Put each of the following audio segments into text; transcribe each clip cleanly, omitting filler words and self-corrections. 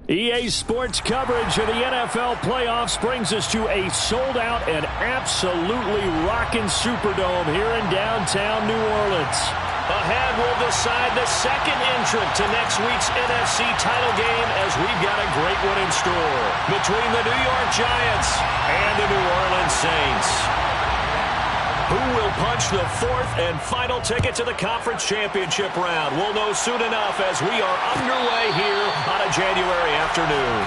EA Sports coverage of the NFL playoffs brings us to a sold-out and absolutely rocking Superdome here in downtown New Orleans. Ahead will decide the second entrant to next week's NFC title game as we've got a great one in store between the New York Giants and the New Orleans Saints. Who will punch the fourth and final ticket to the conference championship round? We'll know soon enough as we are underway here on a January afternoon.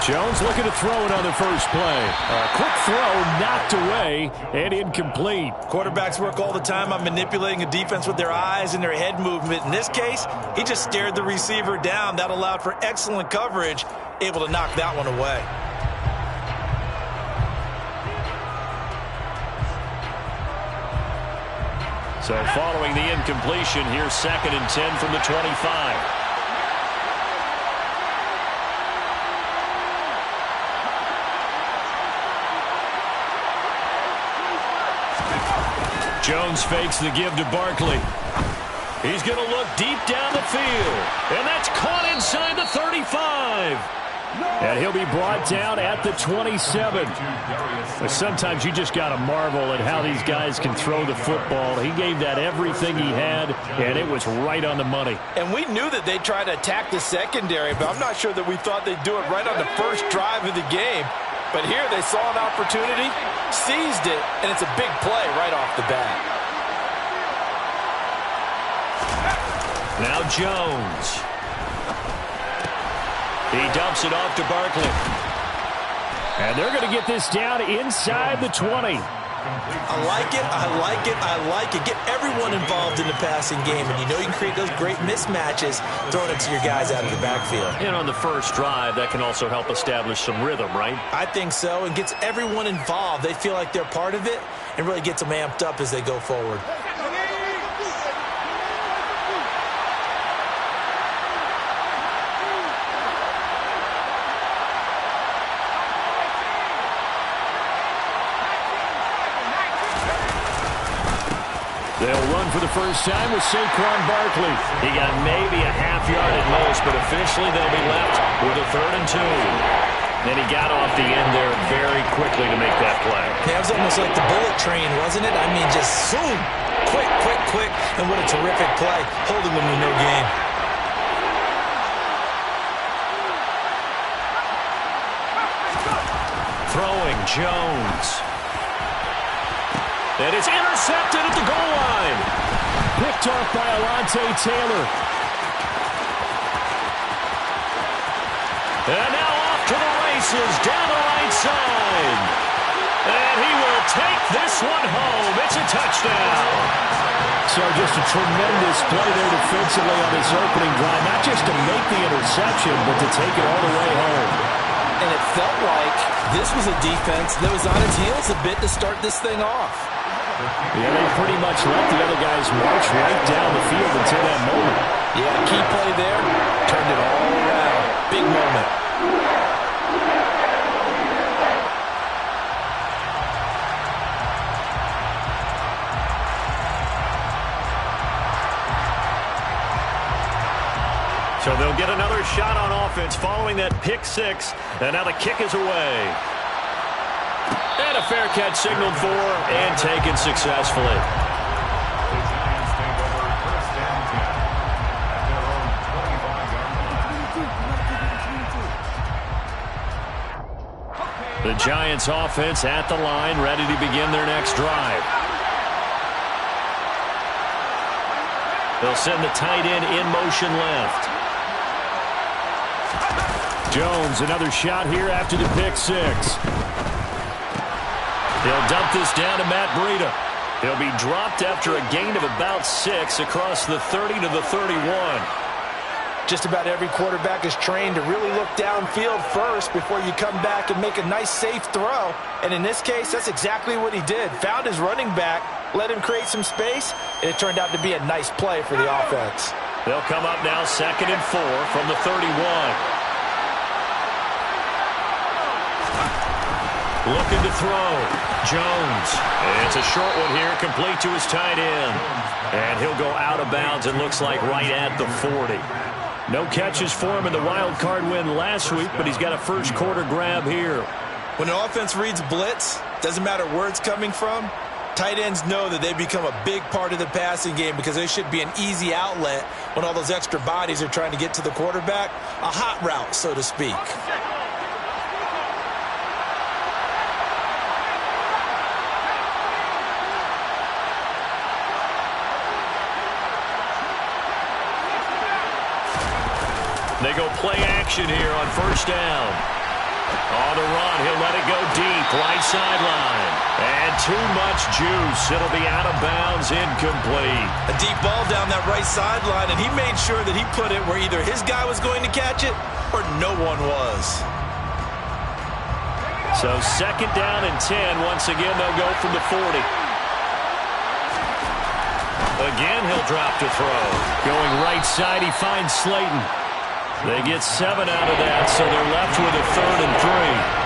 Jones looking to throw it on the first play. A quick throw knocked away and incomplete. Quarterbacks work all the time on manipulating a defense with their eyes and their head movement. In this case, he just stared the receiver down. That allowed for excellent coverage, able to knock that one away. So following the incompletion, here's 2nd and 10 from the 25. Jones fakes the give to Barkley. He's going to look deep down the field. And that's caught inside the 35. And he'll be brought down at the 27. But sometimes you just got to marvel at how these guys can throw the football. He gave that everything he had, and it was right on the money. And we knew that they'd try to attack the secondary, but I'm not sure that we thought they'd do it right on the first drive of the game. But here they saw an opportunity, seized it, and it's a big play right off the bat. Now Jones. He dumps it off to Barkley. And they're going to get this down inside the 20. I like it, I like it, I like it. Get everyone involved in the passing game, and you know you can create those great mismatches throwing it to your guys out of the backfield. And on the first drive, that can also help establish some rhythm, right? I think so, and gets everyone involved. They feel like they're part of it and really gets them amped up as they go forward. They'll run for the first time with Saquon Barkley. He got maybe a half yard at most, but officially they'll be left with a 3rd and 2. Then he got off the end there very quickly to make that play. Yeah, it was almost like the bullet train, wasn't it? I mean, just zoom, quick, quick, quick, and what a terrific play, holding them to no gain. Throwing Jones. And it's intercepted at the goal line. Picked off by Alontae Taylor. And now off to the races down the right side. And he will take this one home. It's a touchdown. So just a tremendous play there defensively on this opening drive. Not just to make the interception, but to take it all the way home. And it felt like this was a defense that was on its heels a bit to start this thing off. Yeah, they pretty much let the other guys march right down the field until that moment. Yeah, key play there. Turned it all around. Big moment. So they'll get another shot on offense following that pick 6. And now the kick is away. And a fair catch signaled for and taken successfully. The Giants offense at the line, ready to begin their next drive. They'll send the tight end in motion left. Jones, another shot here after the pick 6. He'll dump this down to Matt Breida. He'll be dropped after a gain of about 6 across the 30 to the 31. Just about every quarterback is trained to really look downfield first before you come back and make a nice, safe throw. And in this case, that's exactly what he did. Found his running back, let him create some space, and it turned out to be a nice play for the offense. They'll come up now 2nd and 4 from the 31. Looking to throw. Jones. And it's a short one here, complete to his tight end. And he'll go out of bounds, it looks like right at the 40. No catches for him in the wild card win last week, but he's got a first quarter grab here. When an offense reads blitz, doesn't matter where it's coming from, tight ends know that they become a big part of the passing game because they should be an easy outlet when all those extra bodies are trying to get to the quarterback. A hot route, so to speak. They go play action here on first down. On the run, he'll let it go deep, right sideline. And too much juice. It'll be out of bounds, incomplete. A deep ball down that right sideline, and he made sure that he put it where either his guy was going to catch it or no one was. So 2nd down and 10. Once again, they'll go from the 40. Again, he'll drop to throw. Going right side, he finds Slayton. They get 7 out of that, so they're left with a 3rd and 3.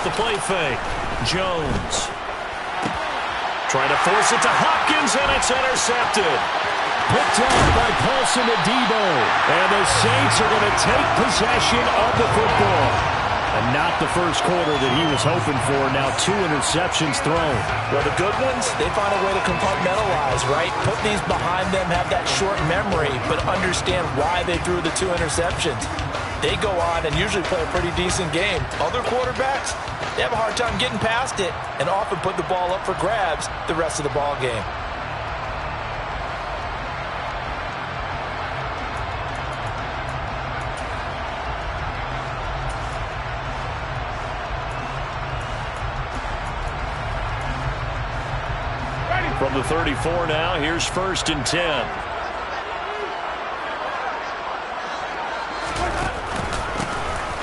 The play fake. Jones. Trying to force it to Hopkins, and it's intercepted. Picked off by Paulson Adebo. And the Saints are going to take possession of the football. And not the first quarter that he was hoping for. Now 2 interceptions thrown. Well, the good ones, they find a way to compartmentalize, right? Put these behind them, have that short memory, but understand why they threw the 2 interceptions. They go on and usually play a pretty decent game. Other quarterbacks, they have a hard time getting past it and often put the ball up for grabs the rest of the ball game. From the 34 now, here's 1st and 10.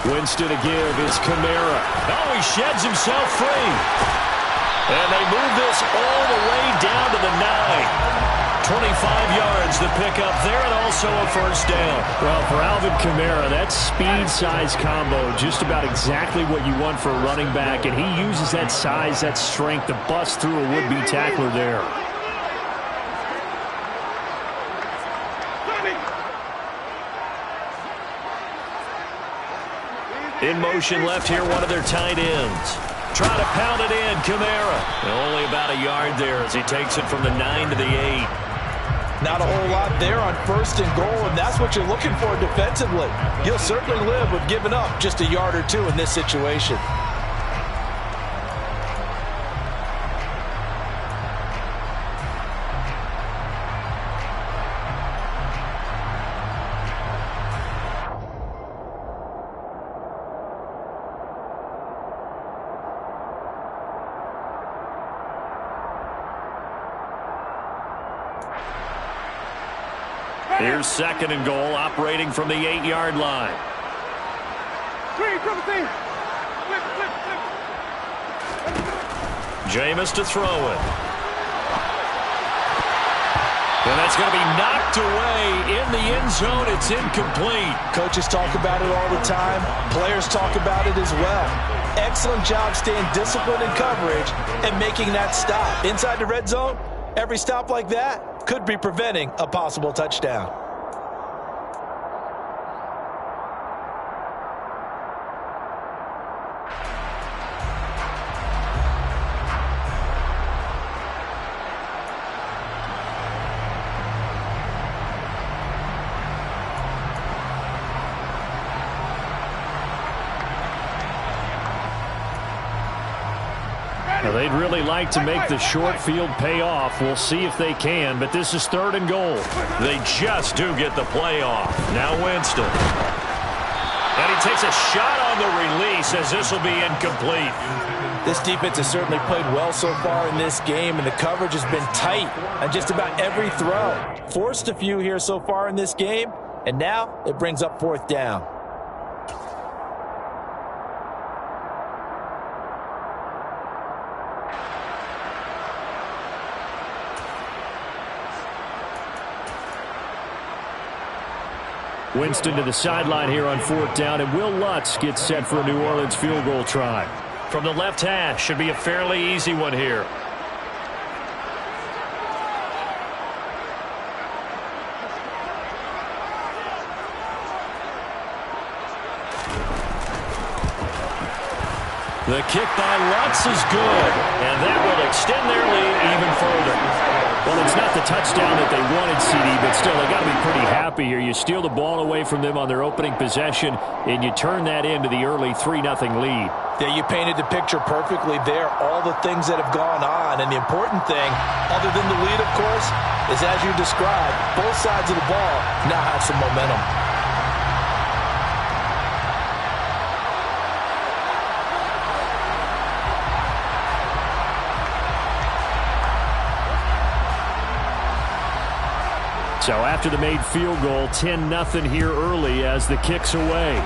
Winston to give, it's Kamara. Oh, he sheds himself free. And they move this all the way down to the 9. 25 yards to pick up there, and also a first down. Well, for Alvin Kamara, that speed-size combo, just about exactly what you want for a running back, and he uses that size, that strength to bust through a would-be tackler there. In motion left here, one of their tight ends. Trying to pound it in, Kamara. Only about a yard there as he takes it from the 9 to the 8. Not a whole lot there on 1st and goal, and that's what you're looking for defensively. You'll certainly live with giving up just a yard or 2 in this situation. Here's 2nd and goal, operating from the 8-yard line. Jameis to throw it. And that's going to be knocked away in the end zone. It's incomplete. Coaches talk about it all the time. Players talk about it as well. Excellent job staying disciplined in coverage and making that stop. Inside the red zone, every stop like that could be preventing a possible touchdown. Now, they'd really like to make the short field pay off. We'll see if they can, but this is 3rd and goal. They just do get the play off. Now Winston. And he takes a shot on the release as this will be incomplete. This defense has certainly played well so far in this game, and the coverage has been tight on just about every throw. Forced a few here so far in this game, and now it brings up 4th down. Winston to the sideline here on 4th down, and Will Lutz gets set for a New Orleans field goal try. From the left hash, should be a fairly easy one here. The kick by Lutz is good, and that will extend their lead even further. Well, it's not the touchdown that they wanted, CD, but still, they got to be pretty happy here. You steal the ball away from them on their opening possession, and you turn that into the early 3-0 lead. Yeah, you painted the picture perfectly there, all the things that have gone on. And the important thing, other than the lead, of course, is as you described, both sides of the ball now have some momentum. So after the made field goal, 10-0 here early as the kick's away.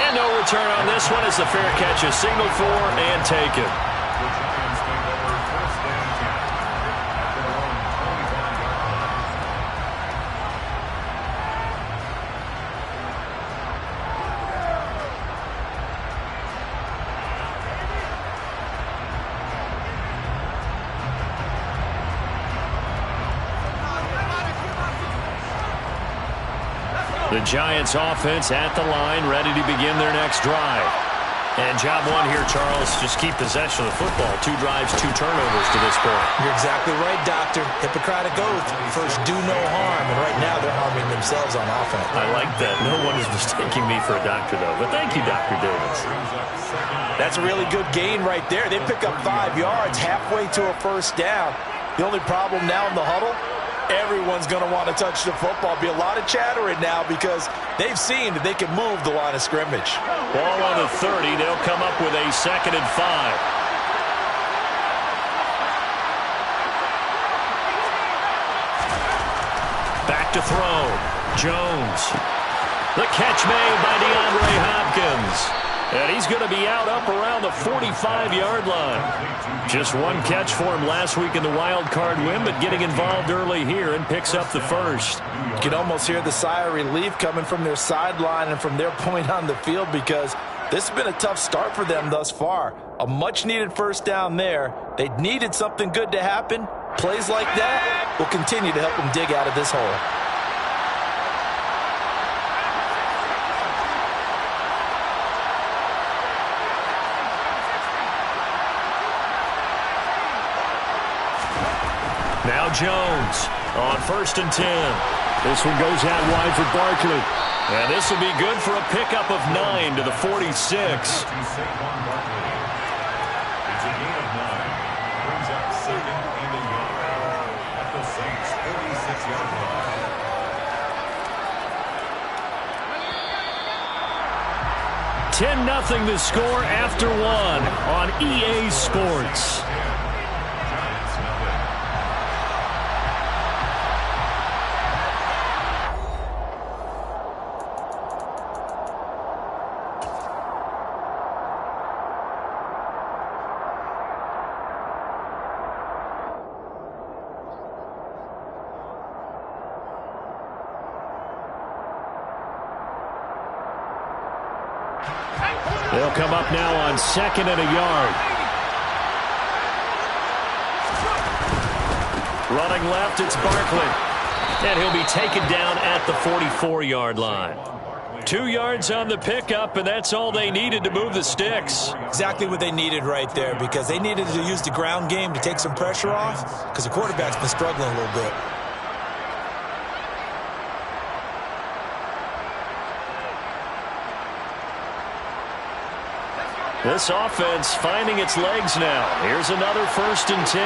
And no return on this one as the fair catch is signaled for and taken. The Giants offense at the line, ready to begin their next drive. And job one here, Charles, just keep possession of the football. 2 drives, 2 turnovers to this point. You're exactly right, Doctor. Hippocratic oath. First, do no harm. And right now, they're harming themselves on offense. I like that. No one is mistaking me for a doctor, though. But thank you, Dr. Davis. That's a really good gain right there. They pick up 5 yards halfway to a 1st down. The only problem now in the huddle, everyone's going to want to touch the football. Be a lot of chattering now because they've seen that they can move the line of scrimmage. Ball on the 30. They'll come up with a 2nd and 5. Back to throw. Jones. The catch made by DeAndre Hopkins. And he's going to be out up around the 45-yard line. Just one catch for him last week in the wild card win, but getting involved early here and picks up the 1st. You can almost hear the sigh of relief coming from their sideline and from their point on the field because this has been a tough start for them thus far. A much-needed 1st down there. They needed something good to happen. Plays like that will continue to help them dig out of this hole. Now Jones on 1st and 10. This one goes out wide for Barkley. And this will be good for a pickup of 9 to the 46. $10-0 the score after 1 on EA Sports. They'll come up now on 2nd and a yard. Running left, it's Barkley. And he'll be taken down at the 44-yard line. 2 yards on the pickup, and that's all they needed to move the sticks. Exactly what they needed right there because they needed to use the ground game to take some pressure off because the quarterback's been struggling a little bit. This offense finding its legs now. Here's another 1st and 10.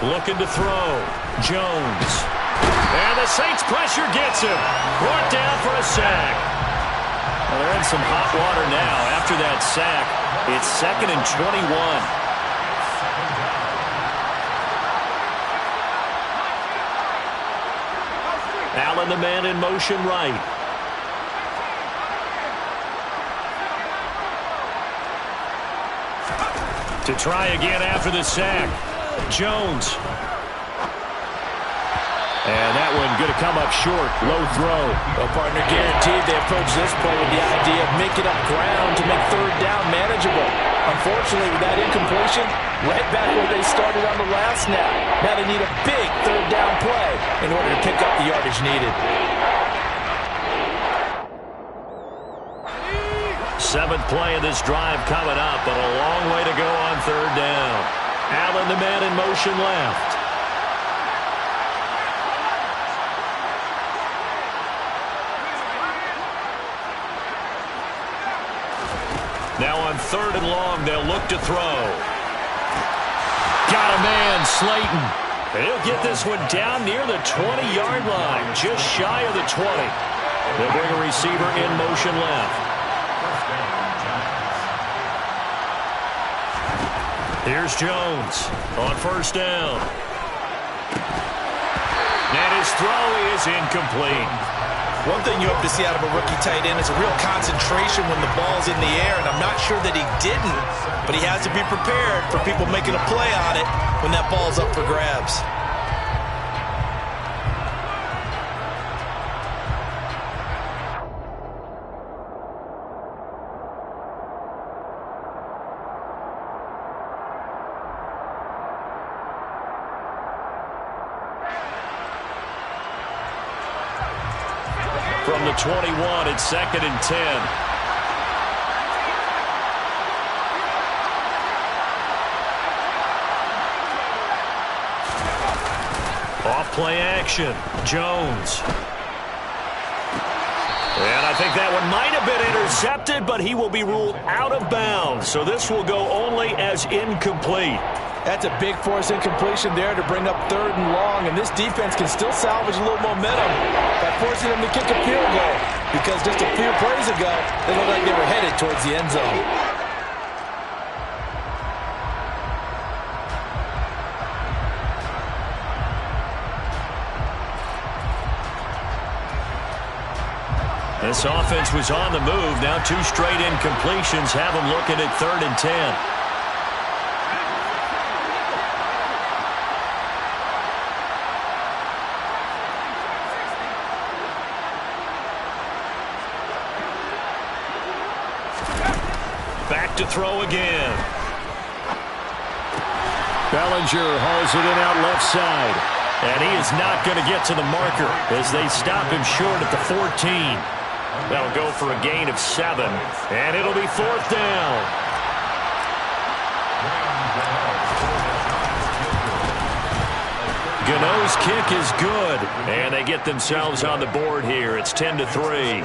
Looking to throw. Jones. And the Saints pressure gets him. Brought down for a sack. Well, they're in some hot water now after that sack. It's 2nd and 21. Allen, the man in motion right. To try again after the sack. Jones. And that one going to come up short. Low throw. Well, partner, guaranteed they approach this play with the idea of making up ground to make 3rd down manageable. Unfortunately, with that incompletion, right back where they started on the last snap. Now they need a big 3rd down play in order to pick up the yardage needed. 7th play of this drive coming up, but a long way to go on 3rd down. Allen, the man in motion left. Now on 3rd and long, they'll look to throw. Got a man, Slayton. He'll get this one down near the 20-yard line, just shy of the 20. They'll bring a receiver in motion left. Here's Jones on 1st down. And his throw is incomplete. One thing you hope to see out of a rookie tight end is a real concentration when the ball's in the air, and I'm not sure that he didn't, but he has to be prepared for people making a play on it when that ball's up for grabs. From the 21, it's 2nd and 10. Off play action. Jones. And I think that one might have been intercepted, but he will be ruled out of bounds. So this will go only as incomplete. That's a big force incompletion there to bring up 3rd and long, and this defense can still salvage a little momentum by forcing them to kick a field goal, because just a few plays ago, they looked like they were headed towards the end zone. This offense was on the move. Now 2 straight incompletions have them looking at 3rd and 10. Back to throw again. Bellinger hauls it in out left side. And he is not going to get to the marker as they stop him short at the 14. That'll go for a gain of 7. And it'll be 4th down. Gano's kick is good. And they get themselves on the board here. It's 10-3.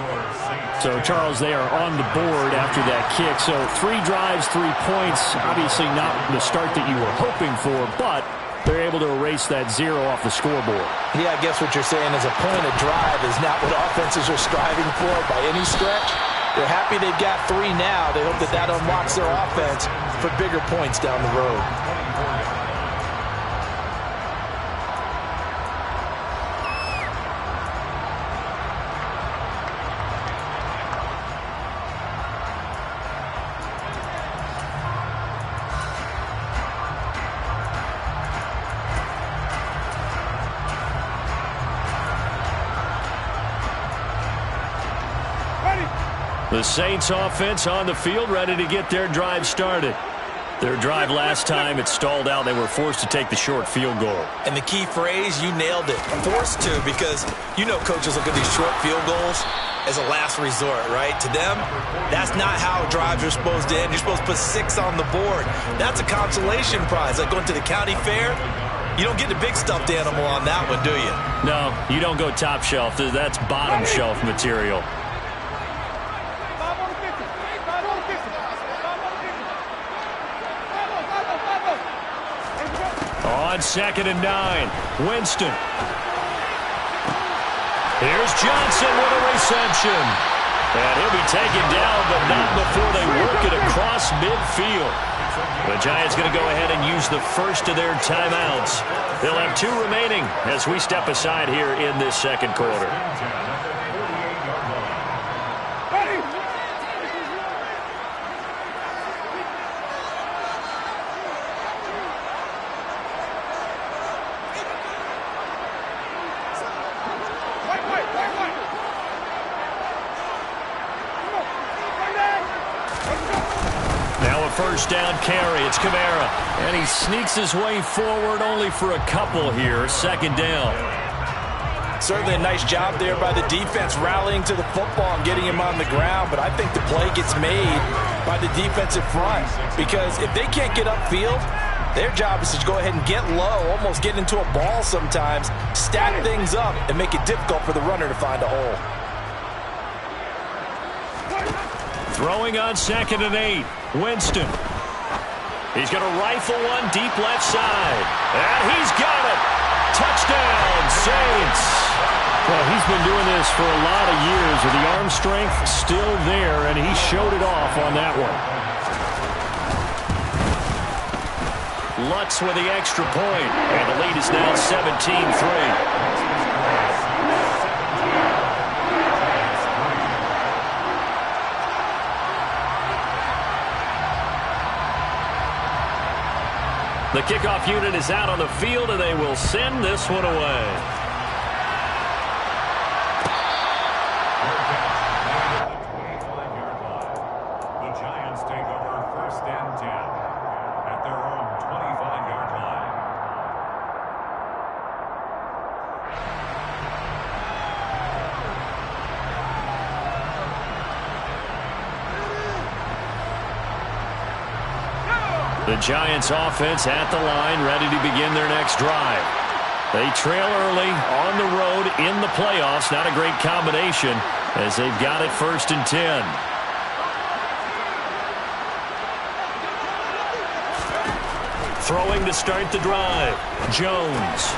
So, Charles, they are on the board after that kick. So 3 drives, 3 points. Obviously not the start that you were hoping for, but they're able to erase that 0 off the scoreboard. Yeah, I guess what you're saying is a point of drive is not what offenses are striving for by any stretch. They're happy they've got 3 now. They hope that that unlocks their offense for bigger points down the road. The Saints offense on the field, ready to get their drive started. Their drive last time, it stalled out. They were forced to take the short field goal. And the key phrase, you nailed it, forced to, because you know coaches look at these short field goals as a last resort, right? To them, that's not how drives are supposed to end. You're supposed to put 6 on the board. That's a consolation prize, like going to the county fair. You don't get the big stuffed animal on that one, do you? No, you don't go top shelf. That's bottom shelf material. On 2nd and 9, Winston. Here's Johnson with a reception. And he'll be taken down, but not before they work it across midfield. The Giants going to go ahead and use the first of their timeouts. They'll have 2 remaining as we step aside here in this second quarter. First down carry. It's Kamara. And he sneaks his way forward only for a couple here. 2nd down. Certainly a nice job there by the defense rallying to the football and getting him on the ground. But I think the play gets made by the defensive front. Because if they can't get upfield, their job is to go ahead and get low, almost get into a ball sometimes, stack things up, and make it difficult for the runner to find a hole. Throwing on 2nd and 8. Winston. He's going to rifle one deep left side. And he's got it. Touchdown, Saints. Well, he's been doing this for a lot of years with the arm strength still there, and he showed it off on that one. Lutz with the extra point, and the lead is now 17-3. The kickoff unit is out on the field, and they will send this one away. The Giants take over 1st and 10 at their own 25-yard line. The Giants offense at the line, ready to begin their next drive. They trail early on the road in the playoffs. Not a great combination as they've got it 1st and 10. Throwing to start the drive. Jones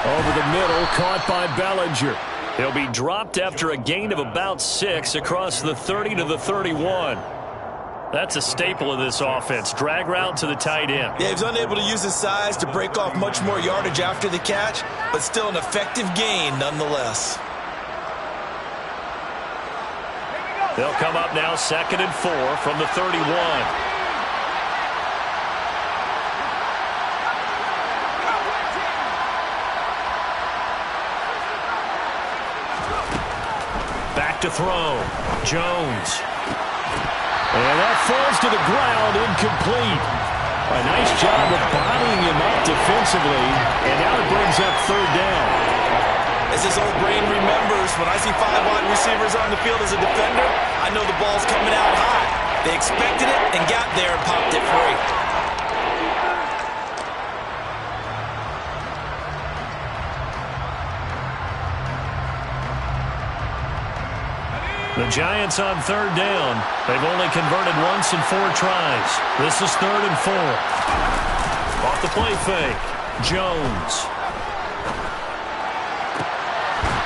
over the middle, caught by Bellinger. He'll be dropped after a gain of about 6 across the 30 to the 31. That's a staple of this offense. Drag route to the tight end. Yeah, he's unable to use his size to break off much more yardage after the catch, but still an effective gain nonetheless. They'll come up now 2nd and 4 from the 31. Back to throw. Jones. And that falls to the ground, incomplete. A nice job of bodying him up defensively, and now it brings up 3rd down. As his old brain remembers, when I see 5 wide receivers on the field as a defender, I know the ball's coming out high. They expected it and got there and popped it free. The Giants on 3rd down. They've only converted once in 4 tries. This is 3rd and 4. Off the play fake. Jones.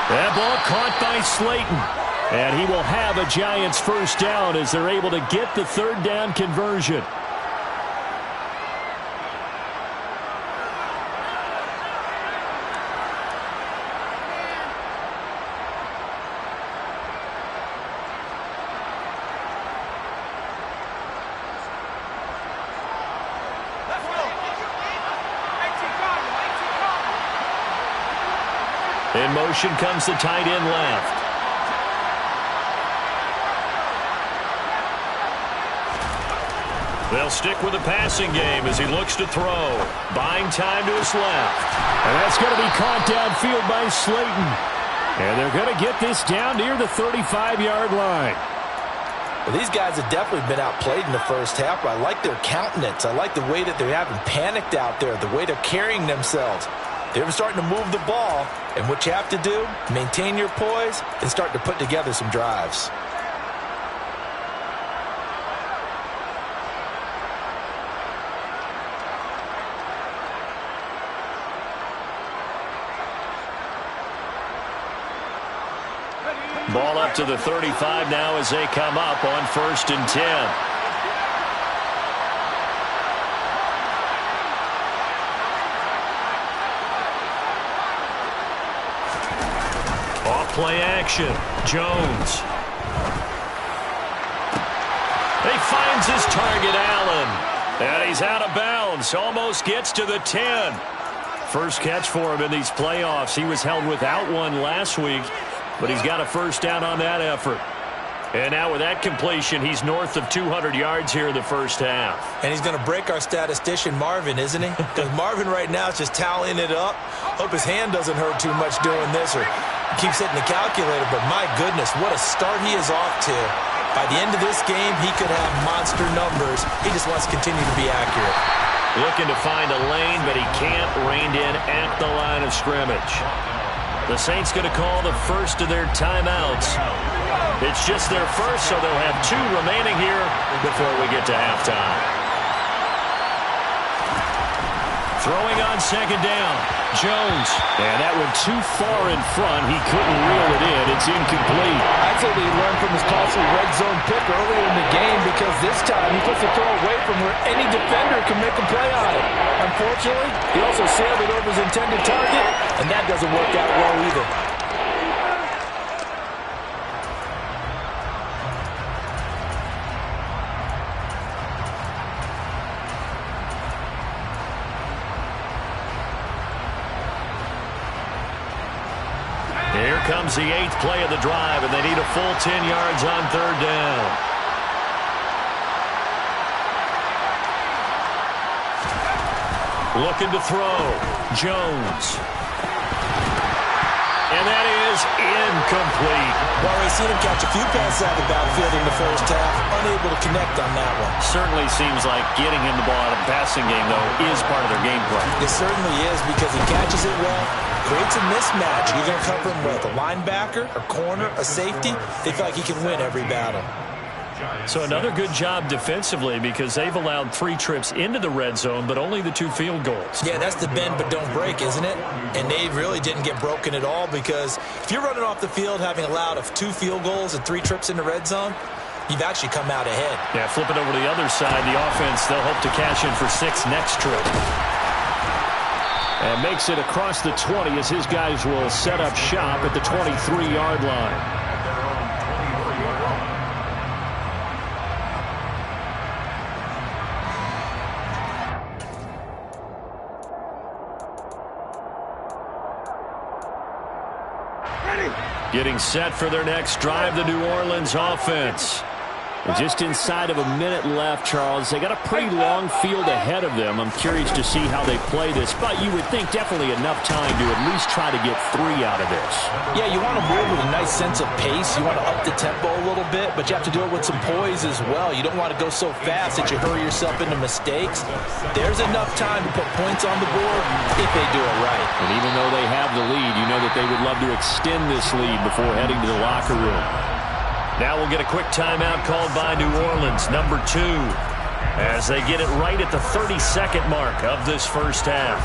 That ball caught by Slayton. And he will have a Giants 1st down as they're able to get the 3rd down conversion. In motion comes the tight end left. They'll stick with the passing game as he looks to throw. Buying time to his left. And that's going to be caught downfield by Slayton. And they're going to get this down near the 35-yard line. Well, these guys have definitely been outplayed in the first half, but I like their countenance. I like the way that they haven't panicked out there, the way they're carrying themselves. They're starting to move the ball, and what you have to do, maintain your poise and start to put together some drives. Ball up to the 35 now as they come up on 1st and 10. Off-play action. Jones. He finds his target, Allen. And he's out of bounds. Almost gets to the 10. First catch for him in these playoffs. He was held without one last week, but he's got a first down on that effort. And now with that completion, he's north of 200 yards here in the first half. And he's going to break our statistician, Marvin, isn't he? Because Marvin right now is just tallying it up. Hope his hand doesn't hurt too much doing this, or keeps hitting the calculator. But my goodness, what a start he is off to. By the end of this game, he could have monster numbers. He just wants to continue to be accurate. Looking to find a lane, but he can't. Reined in at the line of scrimmage. The Saints going to call the first of their timeouts. It's just their first, so they'll have 2 remaining here before we get to halftime. Throwing on 2nd down. Jones. And that went too far in front. He couldn't reel it in. It's incomplete. I'd say that he learned from his costly red zone pick earlier in the game, because this time he puts the throw away from where any defender can make a play on it. Unfortunately, he also sailed it over his intended target, and that doesn't work out well either. Here comes the 8th play of the drive, and they need a full 10 yards on 3rd down. Looking to throw. Jones. And that is incomplete. Well, we've seen him catch a few passes out of the backfield in the first half. Unable to connect on that one. Certainly seems like getting him the ball out of the passing game, though, is part of their game plan. It certainly is, because he catches it well, creates a mismatch. You're going to cover him with a linebacker, a corner, a safety. They feel like he can win every battle. So another good job defensively, because they've allowed 3 trips into the red zone, but only the 2 field goals. Yeah, that's the bend but don't break, isn't it? And they really didn't get broken at all, because if you're running off the field having allowed 2 field goals and 3 trips in the red zone, you've actually come out ahead. Yeah, flip it over to the other side. The offense, they'll hope to cash in for 6 next trip. And makes it across the 20 as his guys will set up shop at the 23-yard line. Getting set for their next drive, the New Orleans offense. Just inside of a minute left, Charles. They got a pretty long field ahead of them. I'm curious to see how they play this, but you would think definitely enough time to at least try to get 3 out of this. Yeah, you want to move with a nice sense of pace. You want to up the tempo a little bit, but you have to do it with some poise as well. You don't want to go so fast that you hurry yourself into mistakes. There's enough time to put points on the board if they do it right. And even though they have the lead, you know that they would love to extend this lead before heading to the locker room. Now we'll get a quick timeout called by New Orleans, number 2, as they get it right at the 30-second mark of this first half.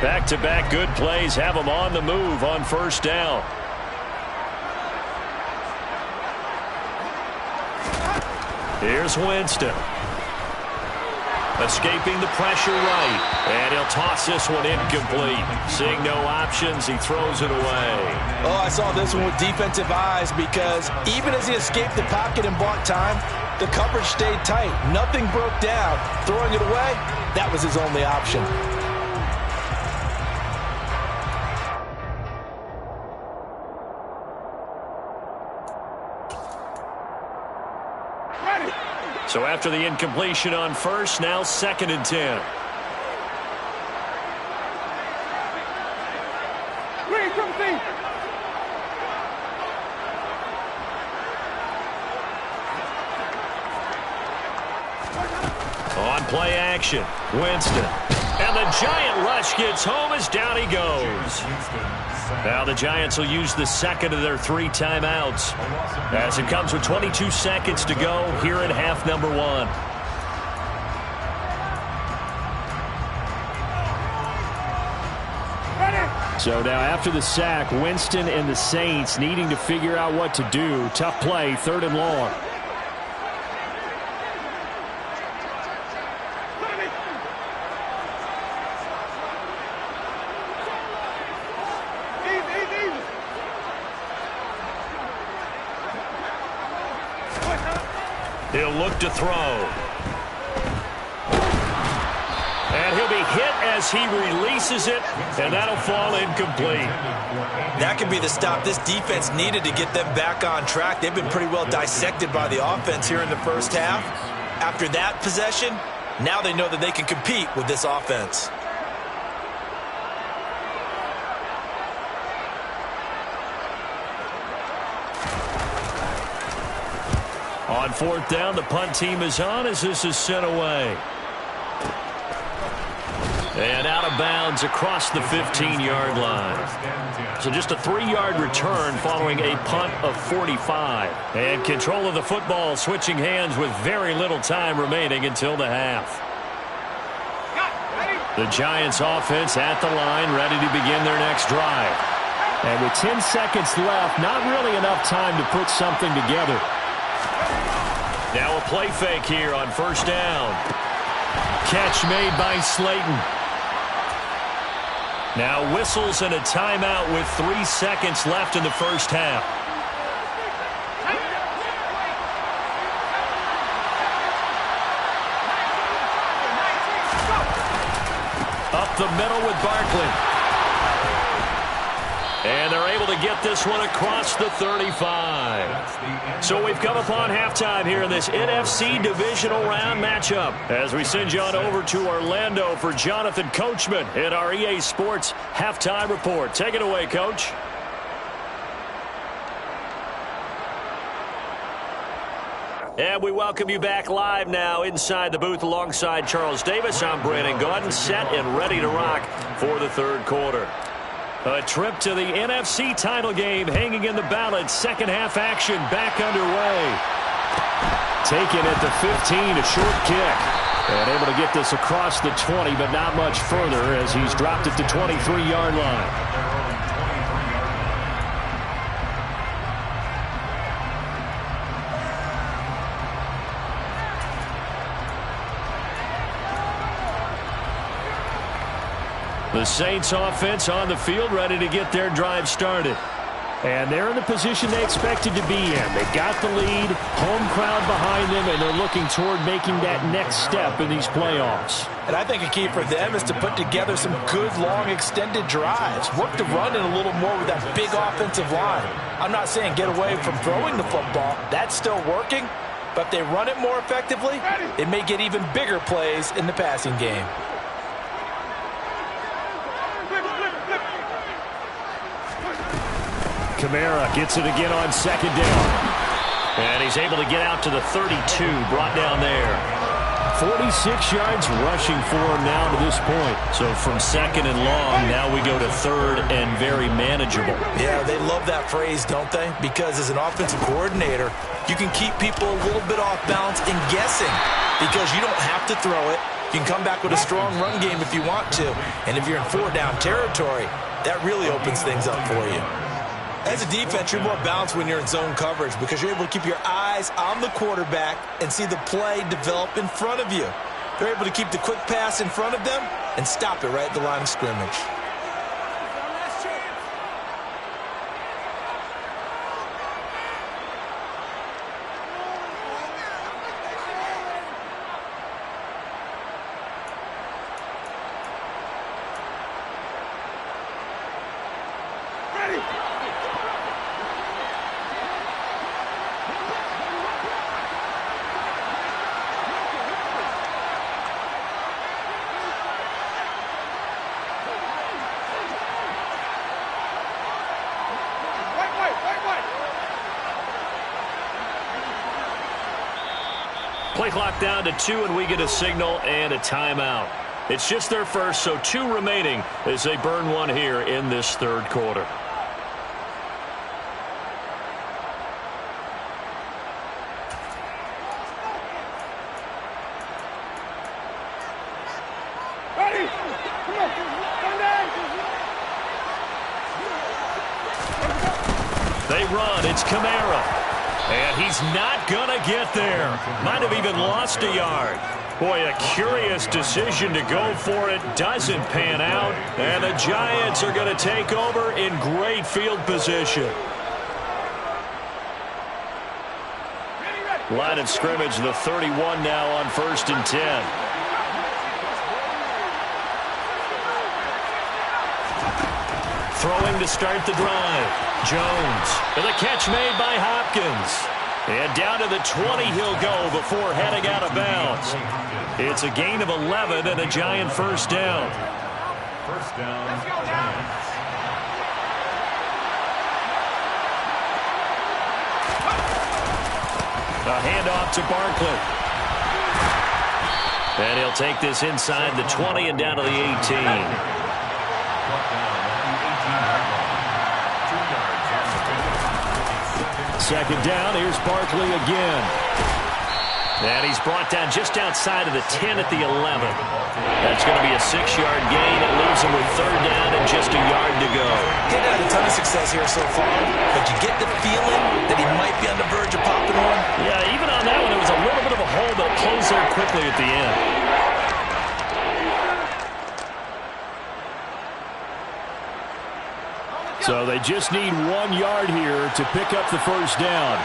Back-to-back good plays have them on the move on first down. Here's Winston. Escaping the pressure right. And he'll toss this one incomplete. Seeing no options, he throws it away. Oh, I saw this one with defensive eyes, because even as he escaped the pocket and bought time, The coverage stayed tight. Nothing broke down. Throwing it away, that was his only option. So after the incompletion on first, now 2nd and 10. On play action, Winston. And the giant rush gets home as down he goes. Now the Giants will use the second of their 3 timeouts as it comes with 22 seconds to go here in half number 1. So now after the sack, Winston and the Saints needing to figure out what to do. Tough play, 3rd and long. He'll look to throw. And he'll be hit as he releases it, and that'll fall incomplete. That could be the stop this defense needed to get them back on track. They've been pretty well dissected by the offense here in the first half. After that possession, now they know that they can compete with this offense. On 4th down, the punt team is on as this is sent away. And out of bounds across the 15-yard line. So just a 3-yard return following a punt of 45. And control of the football switching hands with very little time remaining until the half. The Giants offense at the line, ready to begin their next drive. And with 10 seconds left, not really enough time to put something together. Now a play fake here on 1st down. Catch made by Slayton. Now whistles and a timeout with 3 seconds left in the first half. Up the middle with Barkley. And they're able to get this one across the 35. So we've come upon halftime here in this NFC divisional round matchup as we send you on over to Orlando for Jonathan Coachman in our EA Sports halftime report. Take it away, Coach. And we welcome you back live now inside the booth alongside Charles Davis. I'm Brandon Gaudin, set and ready to rock for the 3rd quarter. A trip to the NFC title game hanging in the balance. Second half action back underway. Taken at the 15, a short kick. And able to get this across the 20, but not much further as he's dropped at the 23-yard line. The Saints offense on the field ready to get their drive started. And they're in the position they expected to be in. They've got the lead, home crowd behind them, and they're looking toward making that next step in these playoffs. And I think a key for them is to put together some good, long, extended drives. Work the run in a little more with that big offensive line. I'm not saying get away from throwing the football. That's still working. But if they run it more effectively, it may get even bigger plays in the passing game. Kamara gets it again on 2nd down. And he's able to get out to the 32, brought down there. 46 yards rushing for him now to this point. So from 2nd and long, now we go to 3rd and very manageable. Yeah, they love that phrase, don't they? Because as an offensive coordinator, you can keep people a little bit off balance and guessing because you don't have to throw it. You can come back with a strong run game if you want to. And if you're in 4-down territory, that really opens things up for you. As a defense, you're more balanced when you're in zone coverage because you're able to keep your eyes on the quarterback and see the play develop in front of you. They're able to keep the quick pass in front of them and stop it right at the line of scrimmage. Play clock down to 2, and we get a signal and a timeout. It's just their first, so 2 remaining as they burn one here in this third quarter. Ready? Come on. They run. It's Kamara. And he's not going to get there. Might have even lost a yard. Boy, a curious decision to go for it. Doesn't pan out. And the Giants are going to take over in great field position. Line of scrimmage, the 31 now on 1st and 10. Throwing to start the drive. Jones. And the catch made by Hopkins. And down to the 20 he'll go before heading out of bounds. It's a gain of 11 and a Giant first down. First down, Giants. A handoff to Barkley. And he'll take this inside the 20 and down to the 18. Second down, here's Barkley again. And he's brought down just outside of the 10 at the 11. That's going to be a 6-yard gain. It leaves him with third down and just a yard to go. He's had a ton of success here so far, but you get the feeling that he might be on the verge of popping one. Yeah, even on that one, it was a little bit of a hole, but it closed there quickly at the end. So they just need 1 yard here to pick up the first down.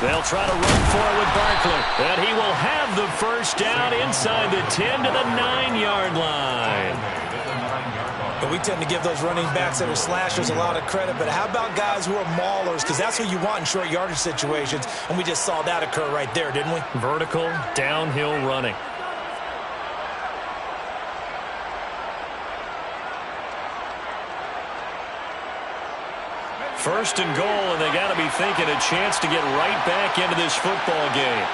They'll try to run for it with Barkley. And he will have the first down inside the 10 to the 9-yard line. But we tend to give those running backs that are slashers a lot of credit. But how about guys who are maulers? Because that's what you want in short yardage situations. And we just saw that occur right there, didn't we? Vertical, downhill running. First and goal, and they got to be thinking a chance to get right back into this football game.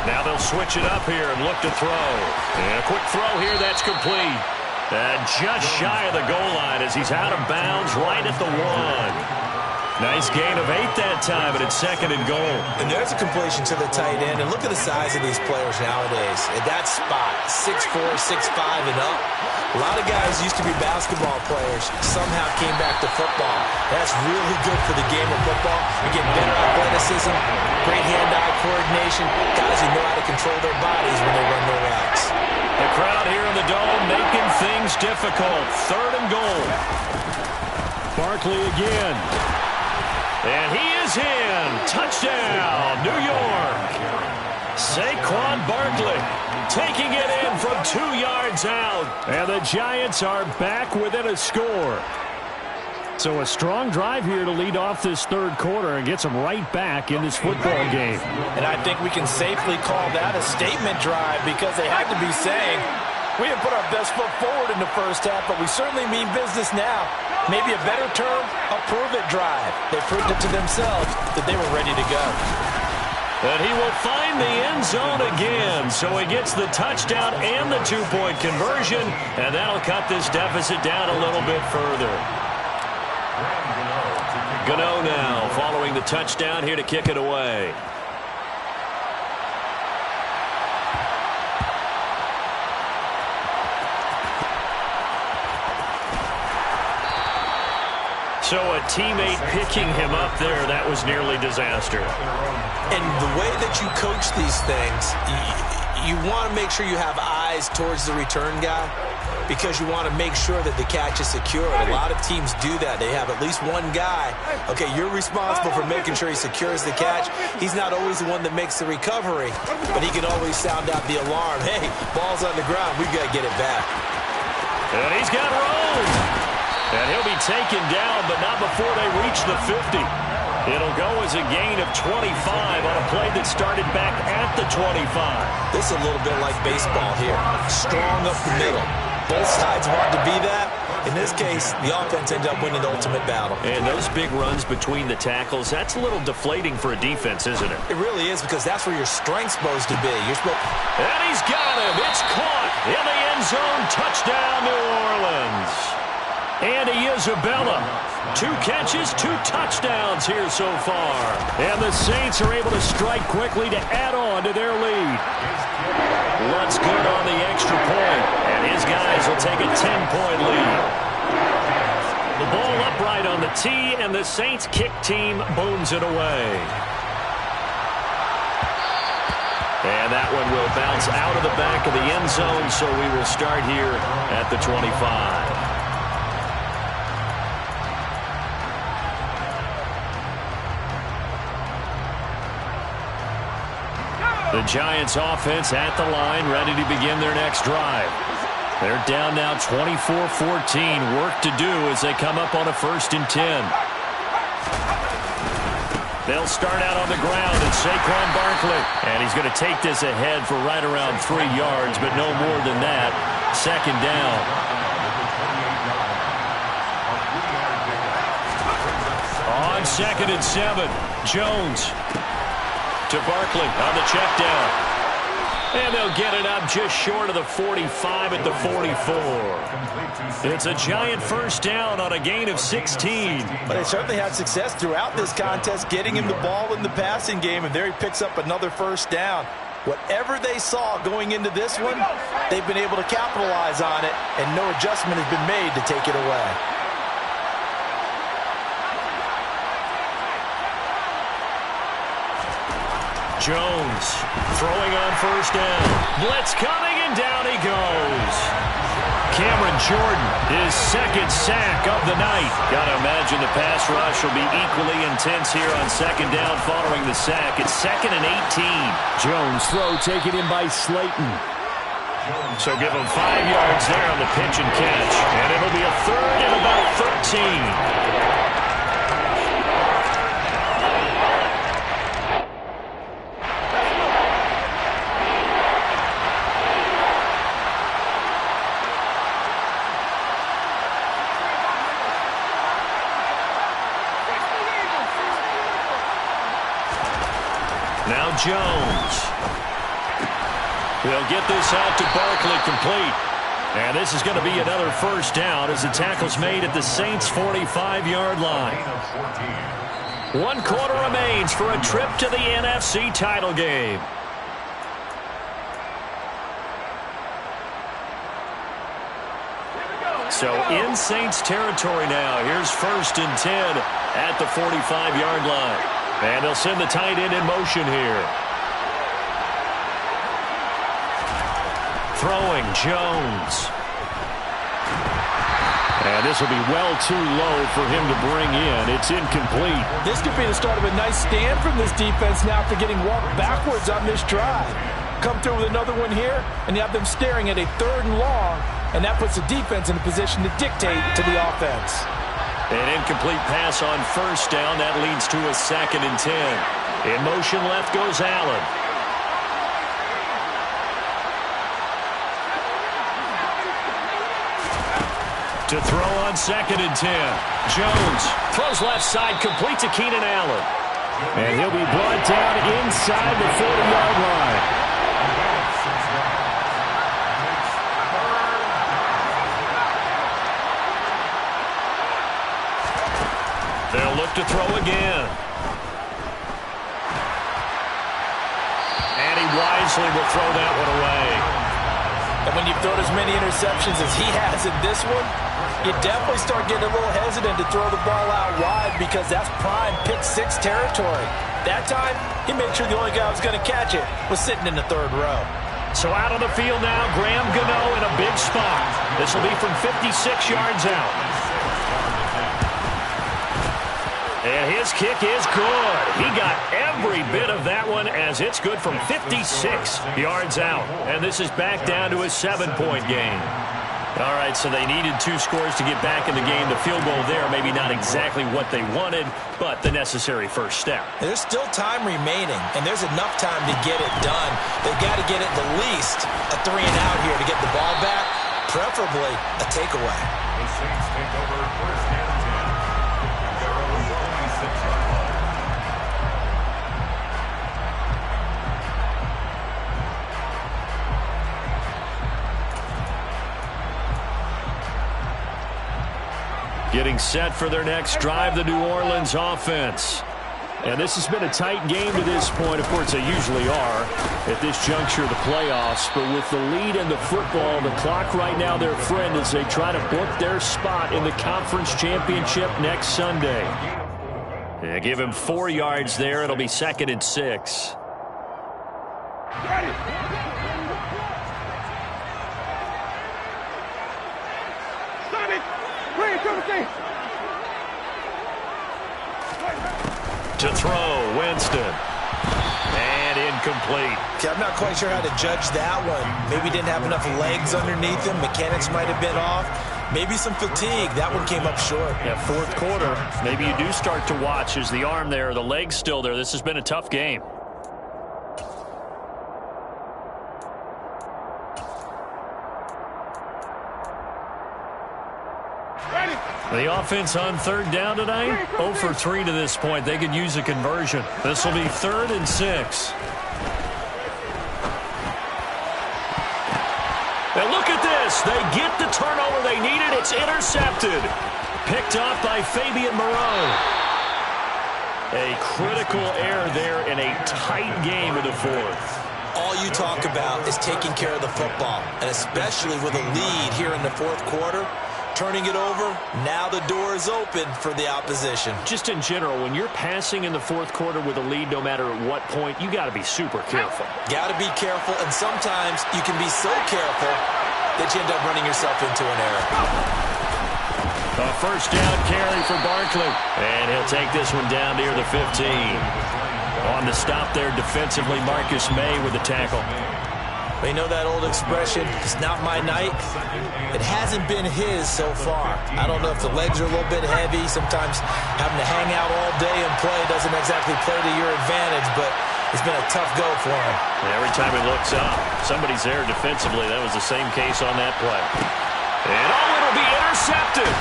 Now they'll switch it up here and look to throw. And a quick throw here, that's complete. And just shy of the goal line as he's out of bounds right at the 1. Nice gain of 8 that time, but it's second and goal. And there's a completion to the tight end. And look at the size of these players nowadays. At that spot, 6'4", 6'5", and up. A lot of guys used to be basketball players, somehow came back to football. That's really good for the game of football. You get better athleticism, great hand-eye coordination, guys who know how to control their bodies when they run their routes. The crowd here in the Dome making things difficult. Third and goal. Barkley again. And he is in. Touchdown, New York. Saquon Barkley taking it in from 2 yards out. And the Giants are back within a score. So a strong drive here to lead off this third quarter and gets them right back in this football game. And I think we can safely call that a statement drive because they had to be saying, we didn't put our best foot forward in the first half, but we certainly mean business now. Maybe a better term, a prove-it drive. They proved it to themselves that they were ready to go. And he will find the end zone again. So he gets the touchdown and the 2-point conversion, and that'll cut this deficit down a little bit further. Gano now following the touchdown here to kick it away. So a teammate picking him up there, that was nearly disaster. And the way that you coach these things, you want to make sure you have eyes towards the return guy. because you want to make sure that the catch is secure. A lot of teams do that. They have at least one guy. Okay, you're responsible for making sure he secures the catch. He's not always the one that makes the recovery, but he can always sound out the alarm. Hey, ball's on the ground. We've got to get it back. And he's got room. And he'll be taken down, but not before they reach the 50. It'll go as a gain of 25 on a play that started back at the 25. This is a little bit like baseball here. Strong up the middle. Both sides want to be that. In this case, the offense ends up winning the ultimate battle. And those big runs between the tackles, that's a little deflating for a defense, isn't it? It really is, because that's where your strength's supposed to be. And he's got him. It's caught in the end zone. Touchdown, New Orleans. Andy Isabella, 2 catches, 2 touchdowns here so far. And the Saints are able to strike quickly to add on to their lead. Lutz good on the extra point, and his guys will take a 10-point lead. The ball upright on the tee, and the Saints kick team booms it away. And that one will bounce out of the back of the end zone, so we will start here at the 25. The Giants offense at the line, ready to begin their next drive. They're down now 24-14. Work to do as they come up on a 1st and 10. They'll start out on the ground, and Saquon Barkley. And he's going to take this ahead for right around 3 yards, but no more than that. 2nd down. On 2nd and 7, Jones to Barkley on the check down. And they'll get it up just short of the 45 at the 44. It's a Giant 1st down on a gain of 16. But they certainly had success throughout this contest getting him the ball in the passing game, and there he picks up another 1st down. Whatever they saw going into this one, they've been able to capitalize on it, and no adjustment has been made to take it away. Jones throwing on 1st down. Blitz coming, and down he goes. Cameron Jordan, his 2nd sack of the night. Got to imagine the pass rush will be equally intense here on 2nd down following the sack. It's 2nd and 18. Jones throw taken in by Slayton. So give him 5 yards there on the pitch and catch. And it'll be a 3rd and about 13. Now Jones. He'll get this out to Barkley, complete. And this is going to be another 1st down as the tackle's made at the Saints' 45-yard line. 1 quarter remains for a trip to the NFC title game. So in Saints territory now. Here's 1st and 10 at the 45-yard line. And they'll send the tight end in motion here. Throwing, Jones. And this will be well too low for him to bring in. It's incomplete. This could be the start of a nice stand from this defense now after getting walked backwards on this drive. Come through with another one here, and you have them staring at a 3rd and long, and that puts the defense in a position to dictate to the offense. An incomplete pass on 1st down. That leads to a 2nd and 10. In motion left goes Allen. To throw on 2nd and 10. Jones throws left side, complete to Keenan Allen. And he'll be brought down inside the 40-yard line. They'll look to throw again. And he wisely will throw that one away. And when you've thrown as many interceptions as he has in this one, you definitely start getting a little hesitant to throw the ball out wide because that's prime pick-6 territory. That time, he made sure the only guy who was going to catch it was sitting in the 3rd row. So out on the field now, Graham Gano in a big spot. This will be from 56 yards out. And his kick is good. He got every bit of that one as it's good from 56 yards out. And this is back down to a 7-point game. All right, so they needed 2 scores to get back in the game. The field goal there, maybe not exactly what they wanted, but the necessary first step. There's still time remaining, and there's enough time to get it done. They've got to get at the least a 3-and-out here to get the ball back, preferably a takeaway. The Saints take over first and 10. At their own 26-yard line. Getting set for their next drive, the New Orleans offense. And this has been a tight game to this point. Of course, they usually are at this juncture of the playoffs. But with the lead in the football, the clock right now their friend as they try to book their spot in the conference championship next Sunday. Yeah, give him 4 yards there. It'll be 2nd and 6. To throw, Winston. And incomplete. Okay, I'm not quite sure how to judge that one. Maybe didn't have enough legs underneath him. Mechanics might have been off. Maybe some fatigue. That one came up short. Yeah, 4th quarter. Maybe you do start to watch. Is the arm there, the leg's still there? This has been a tough game. The offense on 3rd down tonight, 0 for 3 to this point. They could use a conversion. This will be 3rd and 6. And look at this. They get the turnover they needed. It's intercepted. Picked off by Fabian Moreau. A critical error there in a tight game in the 4th. All you talk about is taking care of the football, and especially with a lead here in the 4th quarter. Turning it over, now the door is open for the opposition. Just in general, when you're passing in the 4th quarter with a lead, no matter at what point, you got to be super careful. Got to be careful, and sometimes you can be so careful that you end up running yourself into an error. A 1st down carry for Barkley, and he'll take this one down near the 15. On the stop there defensively, Marcus May with the tackle. You know that old expression, it's not my night? It hasn't been his so far. I don't know if the legs are a little bit heavy. Sometimes having to hang out all day and play doesn't exactly play to your advantage, but it's been a tough go for him. Every time he looks up, somebody's there defensively. That was the same case on that play. And it'll be intercepted.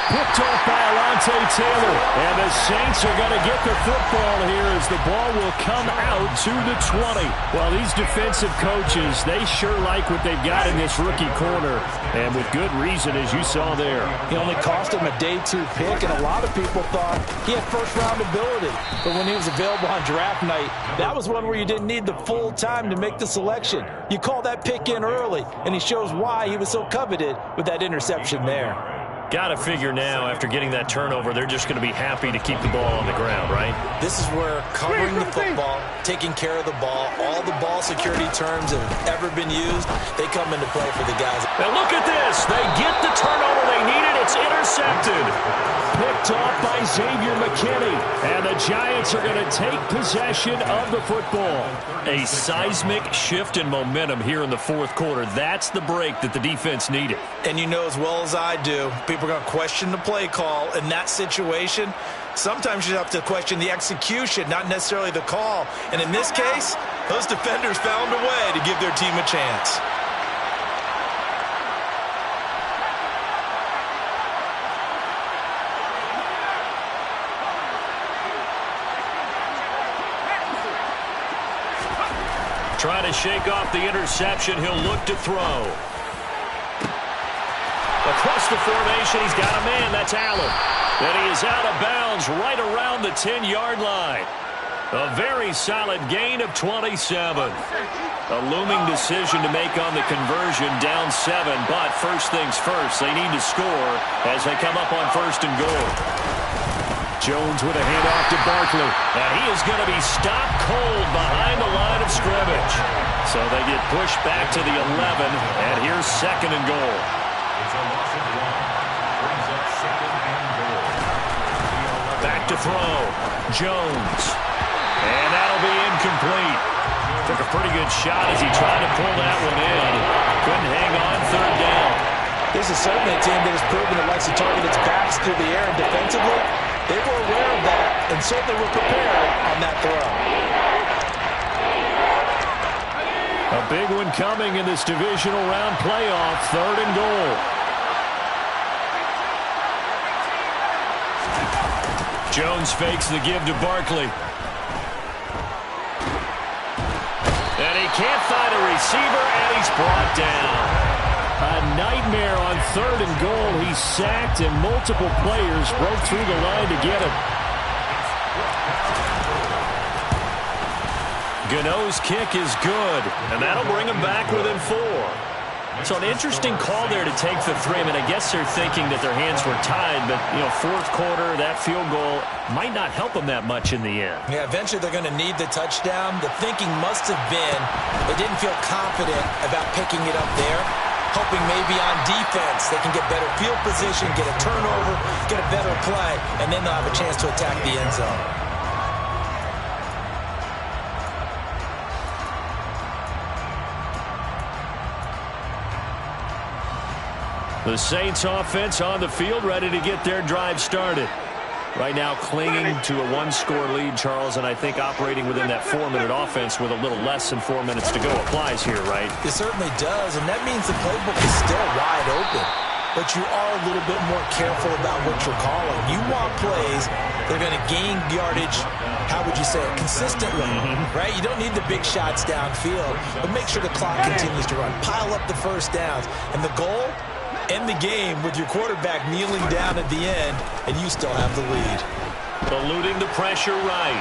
Picked off by Alontae Taylor. And the Saints are going to get the football here as the ball will come out to the 20. Well, these defensive coaches, they sure like what they've got in this rookie corner. And with good reason, as you saw there. He only cost him a day 2 pick, and a lot of people thought he had first-round ability. But when he was available on draft night, that was one where you didn't need the full time to make the selection. You call that pick in early, and he shows why he was so coveted with that interception there. Got to figure now, after getting that turnover, they're just going to be happy to keep the ball on the ground, right? This is where covering the football, taking care of the ball, all the ball security terms that have ever been used, they come into play for the guys. Now look at this. They get the turnover they needed. It's intercepted. Picked off by Xavier McKinney. And the Giants are going to take possession of the football. A seismic shift in momentum here in the 4th quarter. That's the break that the defense needed. And you know as well as I do, people are going to question the play call in that situation. Sometimes you have to question the execution, not necessarily the call. And in this case, those defenders found a way to give their team a chance. Trying to shake off the interception. He'll look to throw. Across the formation, he's got a man. That's Allen. And he is out of bounds right around the 10-yard line. A very solid gain of 27. A looming decision to make on the conversion, down 7. But first things first, they need to score as they come up on 1st and goal. Jones with a handoff to Barkley. And he is going to be stopped cold behind the line of scrimmage. So they get pushed back to the 11, and here's 2nd and goal. It's a loss of 1. Brings up 2nd and goal. Back to throw. Jones. And that'll be incomplete. Took a pretty good shot as he tried to pull that one in. Couldn't hang on 3rd down. This is certainly a team that has proven it likes to target its backs through the air, and defensively, they were aware of that and certainly were prepared on that throw. A big one coming in this divisional round playoff. 3rd and goal. Jones fakes the give to Barkley. And he can't find a receiver, and he's brought down. A nightmare on 3rd and goal. He's sacked, and multiple players broke through the line to get him. Gano's kick is good, and that'll bring him back within 4. So an interesting call there to take the 3. I mean, I guess they're thinking that their hands were tied, but, 4th quarter, that field goal might not help them that much in the end. Yeah, eventually they're going to need the touchdown. The thinking must have been they didn't feel confident about picking it up there, hoping maybe on defense they can get better field position, get a turnover, get a better play, and then they'll have a chance to attack the end zone. The Saints offense on the field, ready to get their drive started. Right now clinging to a 1-score lead, Charles, and I think operating within that 4-minute offense with a little less than 4 minutes to go applies here, right? It certainly does, and that means the playbook is still wide open. But you are a little bit more careful about what you're calling. You want plays that are going to gain yardage, how would you say it, consistently, right? You don't need the big shots downfield, but make sure the clock continues to run. Pile up the first downs, and the goal? End the game with your quarterback kneeling down at the end, and you still have the lead. Eluding the pressure right.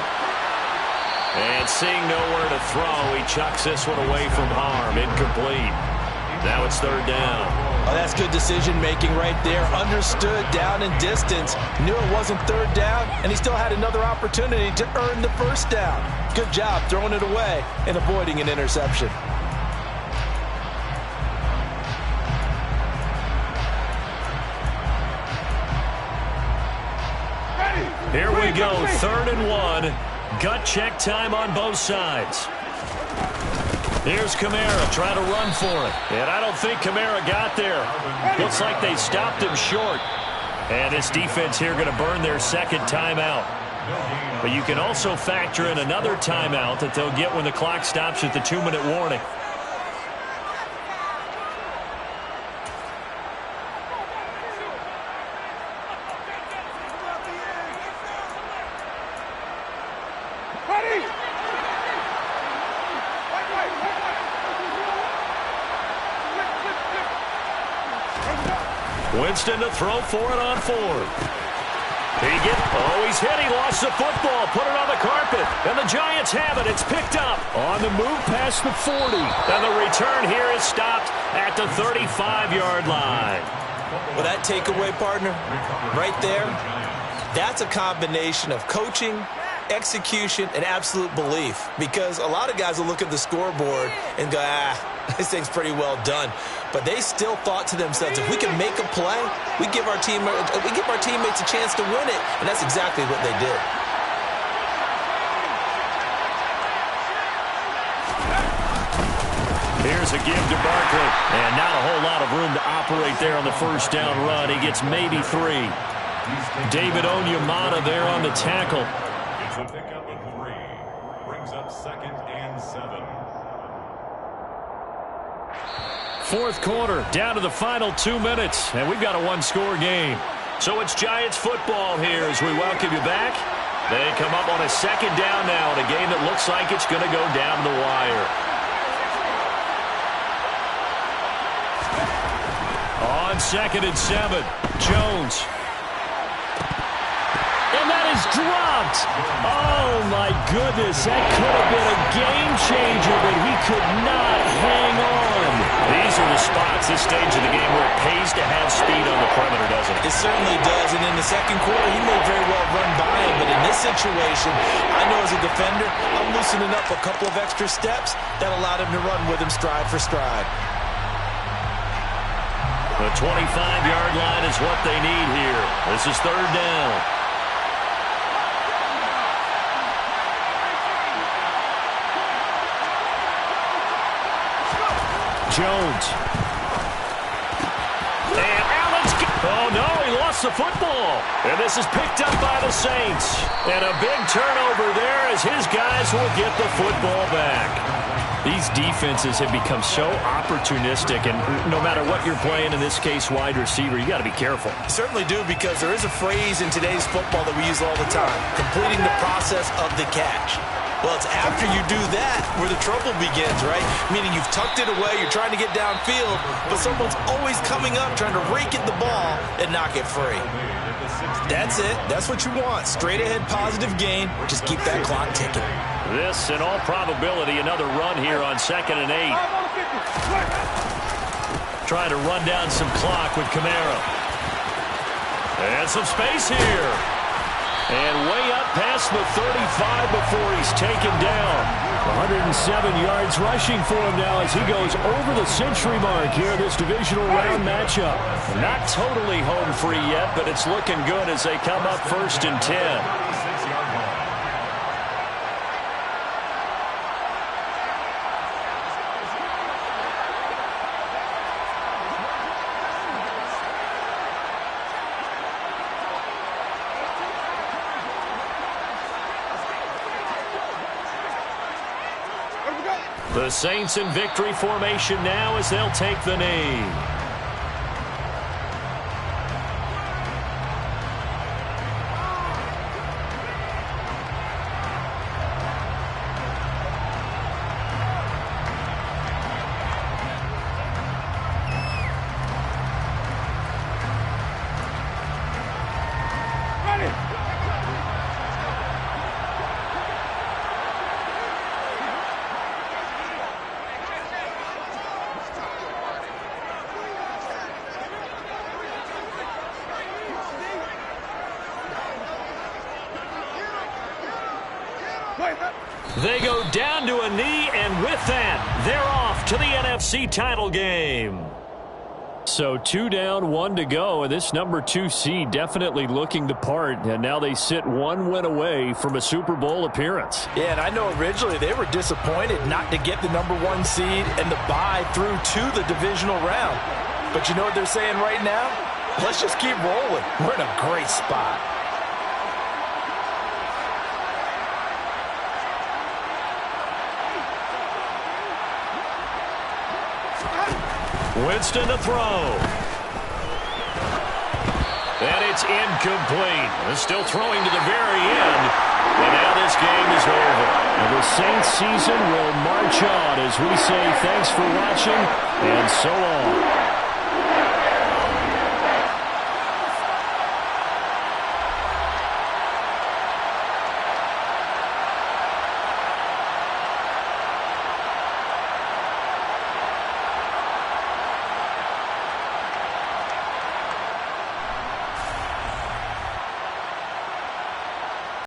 And seeing nowhere to throw, he chucks this one away from harm. Incomplete. Now it's 3rd down. Oh, that's good decision-making right there. Understood down and distance. Knew it wasn't 3rd down, and he still had another opportunity to earn the 1st down. Good job throwing it away and avoiding an interception. Here we go, 3rd and 1. Gut check time on both sides. Here's Kamara trying to run for it. And I don't think Kamara got there. Looks like they stopped him short. And this defense here going to burn their 2nd timeout. But you can also factor in another timeout that they'll get when the clock stops at the 2-minute warning. Winston to throw for it on 4th. He's hit. He lost the football. Put it on the carpet. And the Giants have it. It's picked up. On the move past the 40. And the return here is stopped at the 35-yard line. Well, that takeaway, partner, right there, that's a combination of coaching, execution, and absolute belief. Because a lot of guys will look at the scoreboard and go, this thing's pretty well done. But they still thought to themselves, if we can make a play, we give our teammates a chance to win it. And that's exactly what they did. Here's a give to Barkley. And not a whole lot of room to operate there on the 1st down run. He gets maybe 3. David Onyemata there on the tackle. It's a pickup of 3. Brings up 2nd and 7. 4th quarter, down to the final 2 minutes, and we've got a 1-score game. So it's Giants football here as we welcome you back. They come up on a 2nd down now in a game that looks like it's going to go down the wire. On 2nd and 7, Jones. And that is dropped. Oh, my goodness. That could have been a game changer, but he could not hang on. These are the spots this stage of the game where it pays to have speed on the perimeter, doesn't it? It certainly does, and in the second quarter, he may very well run by him, but in this situation, I know as a defender, I'm loosening up a couple of extra steps that allowed him to run with him stride for stride. The 25-yard line is what they need here. This is third down. Jones. And Allen's... Oh, no, he lost the football. And this is picked up by the Saints. And a big turnover there as his guys will get the football back. These defenses have become so opportunistic, and no matter what you're playing, in this case, wide receiver, you got to be careful. You certainly do, because there is a phrase in today's football that we use all the time, completing the process of the catch. Well, it's after you do that where the trouble begins, right? Meaning you've tucked it away, you're trying to get downfield, but someone's always coming up trying to rake at the ball and knock it free. That's it. That's what you want. Straight ahead positive gain. Just keep that clock ticking. This, in all probability, another run here on 2nd and 8. Trying to run down some clock with Kamara. And some space here. And way up past the 35 before he's taken down. 107 yards rushing for him now as he goes over the century mark here in this divisional round matchup. Not totally home free yet, but it's looking good as they come up 1st and 10. The Saints in victory formation now as they'll take the knee. They go down to a knee, and with that, they're off to the NFC title game. So 2 down, 1 to go, and this number 2 seed definitely looking the part, and now they sit 1 win away from a Super Bowl appearance. Yeah, and I know originally they were disappointed not to get the number 1 seed and the bye through to the divisional round. But you know what they're saying right now? Let's just keep rolling. We're in a great spot. Winston to throw. And it's incomplete. They're still throwing to the very end. And now this game is over. And the Saints season will march on as we say thanks for watching and so long.